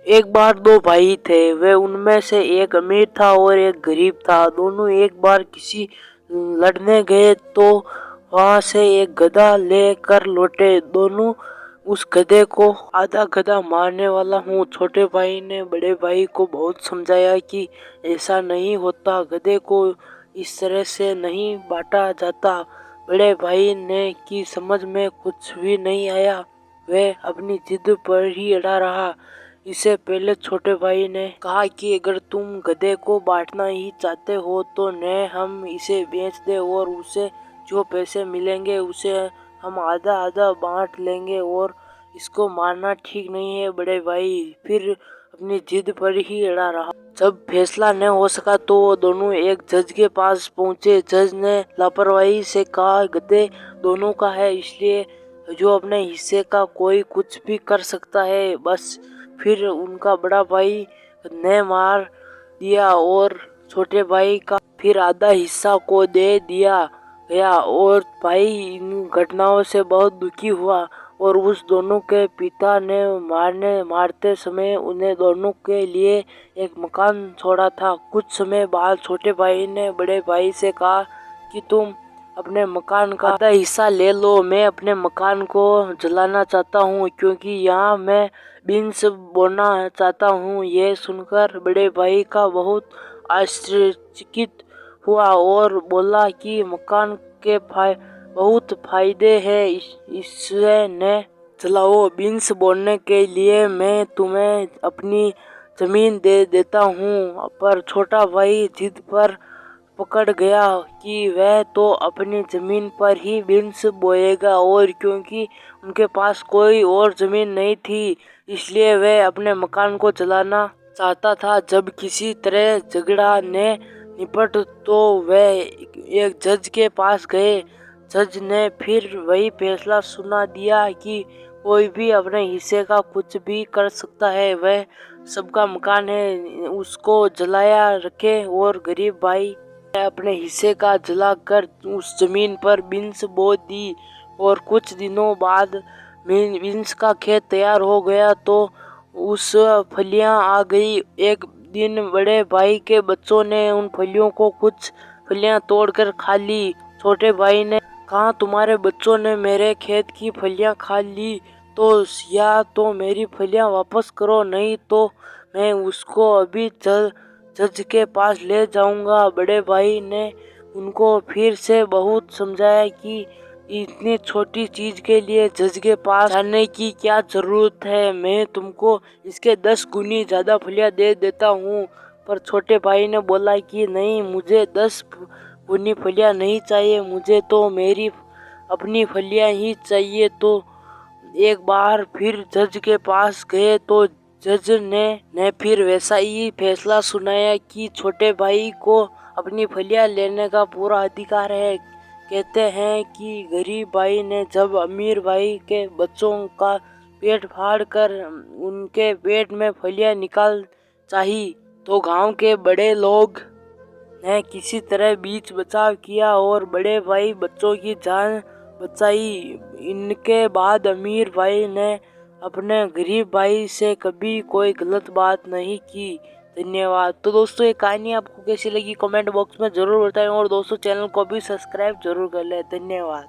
एक बार दो भाई थे। वे उनमें से एक अमीर था और एक गरीब था। दोनों एक बार किसी लड़ने गए तो वहां से एक गधा लेकर लौटे। दोनों उस गधे को आधा गधा मारने वाला हूँ। छोटे भाई ने बड़े भाई को बहुत समझाया कि ऐसा नहीं होता, गधे को इस तरह से नहीं बांटा जाता। बड़े भाई ने की समझ में कुछ भी नहीं आया। वह अपनी जिद पर ही अड़ा रहा। इससे पहले छोटे भाई ने कहा कि अगर तुम गधे को बांटना ही चाहते हो तो न हम इसे बेच दे और उसे जो पैसे मिलेंगे उसे हम आधा आधा बांट लेंगे, और इसको मारना ठीक नहीं है। बड़े भाई फिर अपनी जिद पर ही अड़ा रहा। जब फैसला न हो सका तो वो दोनों एक जज के पास पहुंचे। जज ने लापरवाही से कहा, गधे दोनों का है, इसलिए जो अपने हिस्से का कोई कुछ भी कर सकता है, बस। फिर उनका बड़ा भाई ने मार दिया और छोटे भाई का फिर आधा हिस्सा को दे दिया गया। और भाई इन घटनाओं से बहुत दुखी हुआ और उस दोनों के पिता ने मारते समय उन्हें दोनों के लिए एक मकान छोड़ा था। कुछ समय बाद छोटे भाई ने बड़े भाई से कहा कि तुम अपने मकान का आधा हिस्सा ले लो, मैं अपने मकान को जलाना चाहता हूँ क्योंकि यहाँ मैं बीन्स बोना चाहता हूँ। यह सुनकर बड़े भाई का बहुत आश्चर्यचकित हुआ और बोला कि मकान के बहुत फायदे हैं, इससे न जलाओ। बीन्स बोने के लिए मैं तुम्हें अपनी जमीन दे देता हूँ। पर छोटा भाई जिद पर पकड़ गया कि वह तो अपनी जमीन पर ही बीन्स बोएगा, और क्योंकि उनके पास कोई और जमीन नहीं थी इसलिए वह अपने मकान को जलाना चाहता था। जब किसी तरह झगड़ा ने निपट तो वह एक जज के पास गए। जज ने फिर वही फैसला सुना दिया कि कोई भी अपने हिस्से का कुछ भी कर सकता है, वह सबका मकान है, उसको जलाया रखे। और गरीब भाई ने अपने हिस्से का जलाकर उस जमीन पर बीन्स बो दी और कुछ दिनों बाद बीन्स का खेत तैयार हो गया तो उस फलियां आ गई। एक दिन बड़े भाई के बच्चों ने उन फलियों को कुछ फलियां तोड़कर खा ली। छोटे भाई ने कहा, तुम्हारे बच्चों ने मेरे खेत की फलियां खा ली तो या तो मेरी फलियां वापस करो, नहीं तो मैं उसको अभी जज के पास ले जाऊंगा। बड़े भाई ने उनको फिर से बहुत समझाया कि इतनी छोटी चीज के लिए जज के पास जाने की क्या जरूरत है, मैं तुमको इसके 10 गुनी ज्यादा फलियां दे देता हूँ। पर छोटे भाई ने बोला कि नहीं, मुझे 10 गुनी फलियां नहीं चाहिए, मुझे तो मेरी अपनी फलियां ही चाहिए। तो एक बार फिर जज के पास गए तो जज ने फिर वैसा ही फैसला सुनाया कि छोटे भाई को अपनी फलियां लेने का पूरा अधिकार है। कहते हैं कि गरीब भाई ने जब अमीर भाई के बच्चों का पेट फाड़ कर उनके पेट में फलियां निकाल चाही तो गांव के बड़े लोग ने किसी तरह बीच बचाव किया और बड़े भाई बच्चों की जान बचाई। इनके बाद अमीर भाई ने अपने गरीब भाई से कभी कोई गलत बात नहीं की। धन्यवाद। तो दोस्तों, ये कहानी आपको कैसी लगी कमेंट बॉक्स में जरूर बताएं और दोस्तों चैनल को भी सब्सक्राइब जरूर कर लें। धन्यवाद।